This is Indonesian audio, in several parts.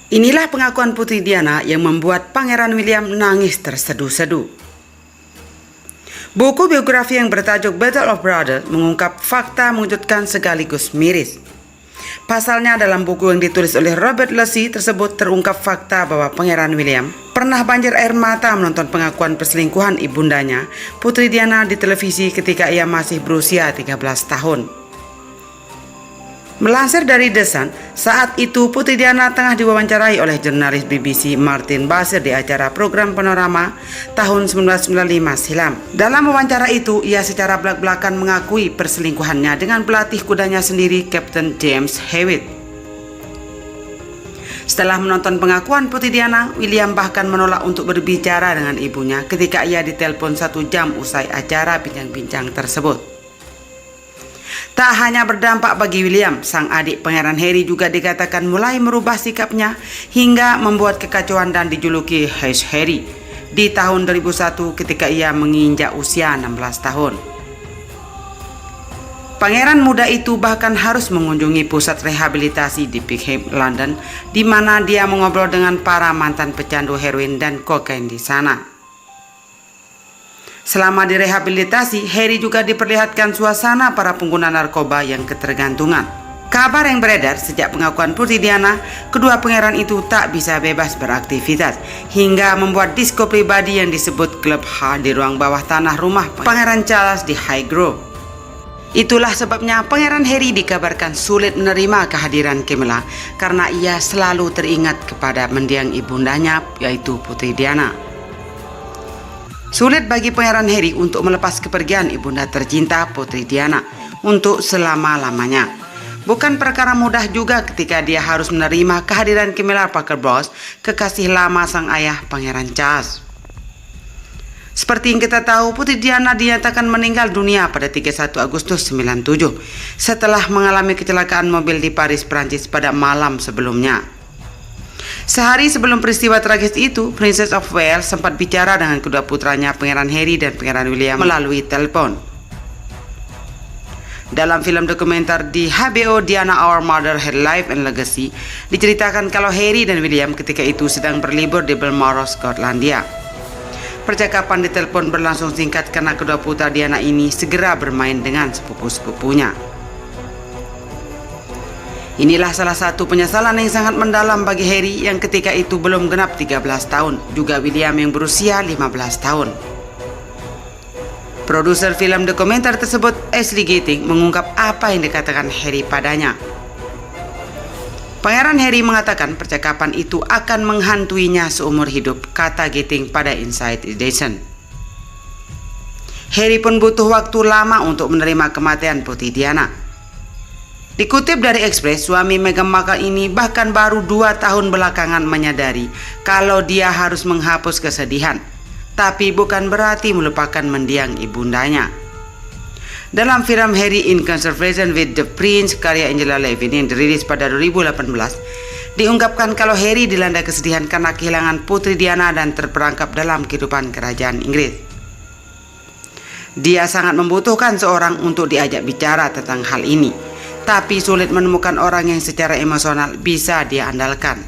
Inilah pengakuan Putri Diana yang membuat Pangeran William nangis terseduh-seduh. Buku biografi yang bertajuk Battle of Brothers mengungkap fakta mengejutkan sekaligus miris. Pasalnya dalam buku yang ditulis oleh Robert Lacy tersebut terungkap fakta bahwa Pangeran William pernah banjir air mata menonton pengakuan perselingkuhan ibundanya, Putri Diana, di televisi ketika ia masih berusia 13 tahun. Melansir dari The Sun, saat itu Putri Diana tengah diwawancarai oleh jurnalis BBC Martin Bashir di acara program Panorama tahun 1995 silam. Dalam wawancara itu, ia secara belak-belakan mengakui perselingkuhannya dengan pelatih kudanya sendiri, Kapten James Hewitt. Setelah menonton pengakuan Putri Diana, William bahkan menolak untuk berbicara dengan ibunya ketika ia ditelepon 1 jam usai acara bincang-bincang tersebut. Tak hanya berdampak bagi William, sang adik Pangeran Harry juga dikatakan mulai merubah sikapnya hingga membuat kekacauan dan dijuluki Hush Harry di tahun 2001 ketika ia menginjak usia 16 tahun. Pangeran muda itu bahkan harus mengunjungi pusat rehabilitasi di Pickham, London, di mana dia mengobrol dengan para mantan pecandu heroin dan kokain di sana. Selama direhabilitasi, Harry juga diperlihatkan suasana para pengguna narkoba yang ketergantungan. Kabar yang beredar sejak pengakuan Putri Diana, kedua pangeran itu tak bisa bebas beraktivitas hingga membuat disko pribadi yang disebut Club Heart di ruang bawah tanah rumah Pangeran Charles di Highgrove. Itulah sebabnya Pangeran Harry dikabarkan sulit menerima kehadiran Camilla karena ia selalu teringat kepada mendiang ibundanya, yaitu Putri Diana. Sulit bagi Pangeran Harry untuk melepas kepergian ibunda tercinta Putri Diana untuk selama-lamanya. Bukan perkara mudah juga ketika dia harus menerima kehadiran Camilla Parker Bowles, kekasih lama sang ayah Pangeran Charles. Seperti yang kita tahu, Putri Diana dinyatakan meninggal dunia pada 31 Agustus 97 setelah mengalami kecelakaan mobil di Paris, Prancis pada malam sebelumnya. Sehari sebelum peristiwa tragis itu, Princess of Wales sempat bicara dengan kedua putranya Pangeran Harry dan Pangeran William melalui telepon. Dalam film dokumenter di HBO Diana Our Mother Her Life and Legacy, diceritakan kalau Harry dan William ketika itu sedang berlibur di Balmoral, Skotlandia. Percakapan di telepon berlangsung singkat karena kedua putra Diana ini segera bermain dengan sepupu-sepupunya. Inilah salah satu penyesalan yang sangat mendalam bagi Harry yang ketika itu belum genap 13 tahun, juga William yang berusia 15 tahun. Produser film dokumenter tersebut, Ashley Getting, mengungkap apa yang dikatakan Harry padanya. Pangeran Harry mengatakan percakapan itu akan menghantuinya seumur hidup, kata Getting pada Inside Edition. Harry pun butuh waktu lama untuk menerima kematian Putri Diana. Dikutip dari Express, suami Meghan Markle ini bahkan baru 2 tahun belakangan menyadari kalau dia harus menghapus kesedihan, tapi bukan berarti melupakan mendiang ibundanya. Dalam film Harry in Conversation with the Prince karya Angela Levin yang dirilis pada 2018, diungkapkan kalau Harry dilanda kesedihan karena kehilangan Putri Diana dan terperangkap dalam kehidupan kerajaan Inggris. Dia sangat membutuhkan seorang untuk diajak bicara tentang hal ini, tapi sulit menemukan orang yang secara emosional bisa dia andalkan.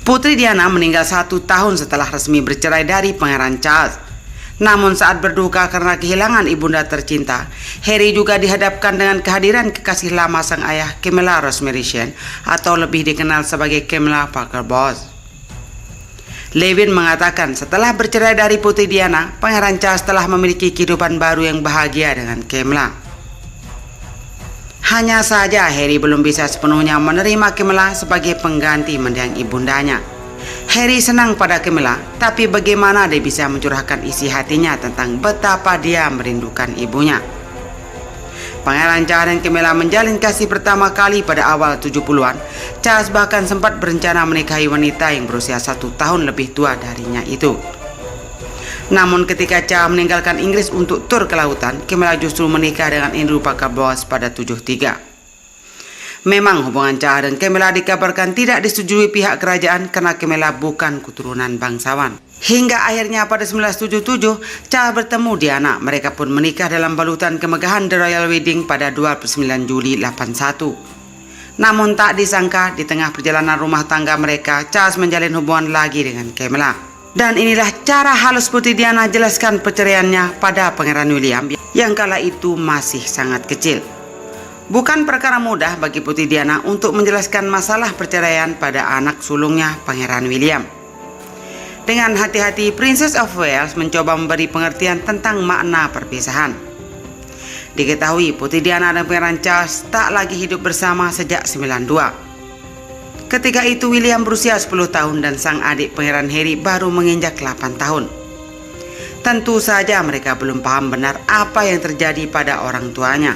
Putri Diana meninggal 1 tahun setelah resmi bercerai dari Pangeran Charles. Namun saat berduka karena kehilangan ibunda tercinta, Harry juga dihadapkan dengan kehadiran kekasih lama sang ayah, Camilla Rosemary Shen, atau lebih dikenal sebagai Camilla Parker Bowles. Levin mengatakan setelah bercerai dari Putri Diana, Pangeran Charles telah memiliki kehidupan baru yang bahagia dengan Camilla. Hanya saja Harry belum bisa sepenuhnya menerima Camilla sebagai pengganti mendiang ibundanya. Harry senang pada Camilla, tapi bagaimana dia bisa mencurahkan isi hatinya tentang betapa dia merindukan ibunya. Pangeran Charles dan Camilla menjalin kasih pertama kali pada awal 70-an. Charles bahkan sempat berencana menikahi wanita yang berusia 1 tahun lebih tua darinya itu. Namun ketika Charles meninggalkan Inggris untuk tur ke lautan, Camilla justru menikah dengan Andrew Parker Bowles pada 73. Memang hubungan Charles dan Camilla dikabarkan tidak disetujui pihak kerajaan karena Camilla bukan keturunan bangsawan. Hingga akhirnya pada 1977, Charles bertemu Diana. Mereka pun menikah dalam balutan kemegahan The Royal Wedding pada 29 Juli 81. Namun tak disangka di tengah perjalanan rumah tangga mereka, Charles menjalin hubungan lagi dengan Camilla. Dan inilah cara halus Putri Diana jelaskan perceraiannya pada Pangeran William yang kala itu masih sangat kecil. Bukan perkara mudah bagi Putri Diana untuk menjelaskan masalah perceraian pada anak sulungnya Pangeran William. Dengan hati-hati, Princess of Wales mencoba memberi pengertian tentang makna perpisahan. Diketahui Putri Diana dan Pangeran Charles tak lagi hidup bersama sejak 92. Ketika itu William berusia 10 tahun dan sang adik Pangeran Harry baru menginjak 8 tahun. Tentu saja mereka belum paham benar apa yang terjadi pada orang tuanya.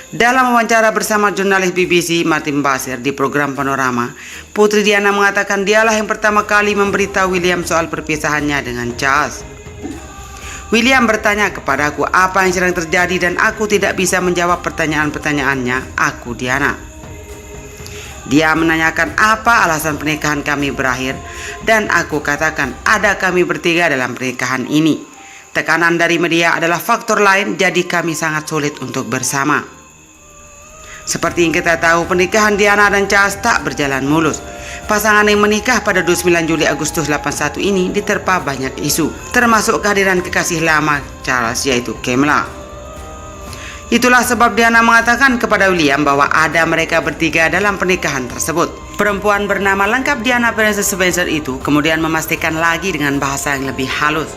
Dalam wawancara bersama jurnalis BBC Martin Bashir di program Panorama, Putri Diana mengatakan dialah yang pertama kali memberitahu William soal perpisahannya dengan Charles. William bertanya kepadaku apa yang sedang terjadi dan aku tidak bisa menjawab pertanyaan-pertanyaannya, aku Diana. Dia menanyakan apa alasan pernikahan kami berakhir dan aku katakan ada kami bertiga dalam pernikahan ini. Tekanan dari media adalah faktor lain, jadi kami sangat sulit untuk bersama. Seperti yang kita tahu, pernikahan Diana dan Charles tak berjalan mulus. Pasangan yang menikah pada 29 Juli Agustus 81 ini diterpa banyak isu, termasuk kehadiran kekasih lama Charles yaitu Camilla. Itulah sebab Diana mengatakan kepada William bahwa ada mereka bertiga dalam pernikahan tersebut. Perempuan bernama lengkap Diana Princess Spencer itu kemudian memastikan lagi dengan bahasa yang lebih halus.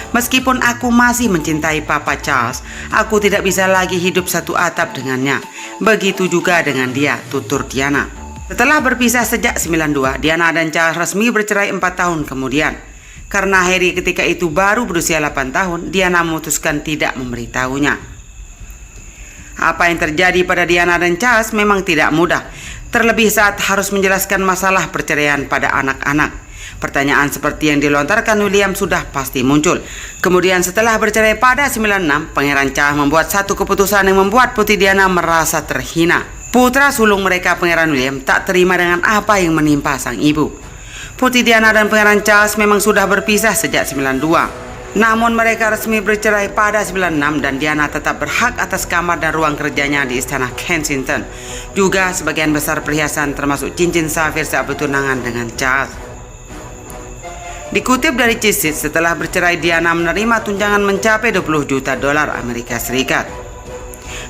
Meskipun aku masih mencintai Papa Charles, aku tidak bisa lagi hidup satu atap dengannya. Begitu juga dengan dia, tutur Diana. Setelah berpisah sejak 92, Diana dan Charles resmi bercerai 4 tahun kemudian. Karena Harry ketika itu baru berusia 8 tahun, Diana memutuskan tidak memberitahunya. Apa yang terjadi pada Diana dan Charles memang tidak mudah, terlebih saat harus menjelaskan masalah perceraian pada anak-anak. Pertanyaan seperti yang dilontarkan William sudah pasti muncul. Kemudian setelah bercerai pada 96, Pangeran Charles membuat satu keputusan yang membuat Putri Diana merasa terhina. Putra sulung mereka Pangeran William tak terima dengan apa yang menimpa sang ibu. Putri Diana dan Pangeran Charles memang sudah berpisah sejak 92. Namun mereka resmi bercerai pada 96 dan Diana tetap berhak atas kamar dan ruang kerjanya di Istana Kensington. Juga sebagian besar perhiasan termasuk cincin safir saat bertunangan dengan Charles. Dikutip dari Cheese It, setelah bercerai Diana menerima tunjangan mencapai 20 juta dolar Amerika Serikat.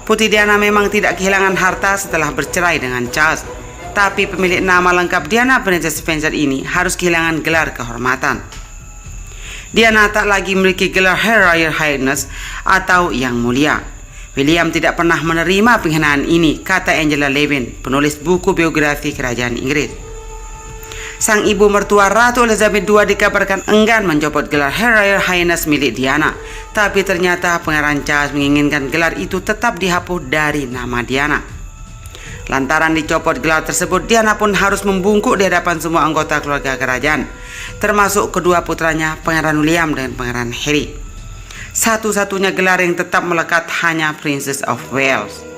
Putri Diana memang tidak kehilangan harta setelah bercerai dengan Charles, tapi pemilik nama lengkap Diana Princess Spencer ini harus kehilangan gelar kehormatan. Diana tak lagi memiliki gelar Her Royal Highness atau Yang Mulia. William tidak pernah menerima penghinaan ini, kata Angela Levin, penulis buku biografi kerajaan Inggris. Sang ibu mertua Ratu Elizabeth II dikabarkan enggan mencopot gelar Her Royal Highness milik Diana, tapi ternyata Pangeran Charles menginginkan gelar itu tetap dihapus dari nama Diana. Lantaran dicopot gelar tersebut, Diana pun harus membungkuk di hadapan semua anggota keluarga kerajaan, termasuk kedua putranya Pangeran William dan Pangeran Harry. Satu-satunya gelar yang tetap melekat hanya Princess of Wales.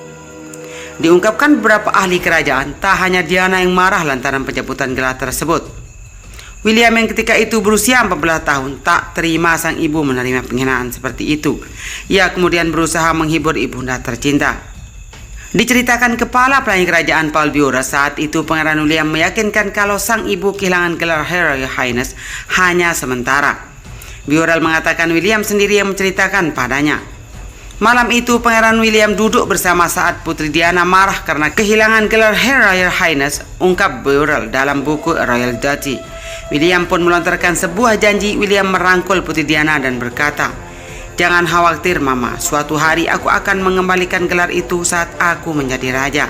Diungkapkan beberapa ahli kerajaan, tak hanya Diana yang marah lantaran pencabutan gelar tersebut. William yang ketika itu berusia 14 tahun tak terima sang ibu menerima penghinaan seperti itu. Ia kemudian berusaha menghibur ibunda tercinta. Diceritakan kepala pelayan kerajaan Paul Burrell saat itu Pangeran William meyakinkan kalau sang ibu kehilangan gelar Her Royal Highness hanya sementara. Burrell mengatakan William sendiri yang menceritakan padanya. Malam itu Pangeran William duduk bersama saat Putri Diana marah karena kehilangan gelar Her Royal Highness, ungkap Burrell dalam buku A Royal Duty. William pun melontarkan sebuah janji. William merangkul Putri Diana dan berkata, "Jangan khawatir Mama, suatu hari aku akan mengembalikan gelar itu saat aku menjadi raja."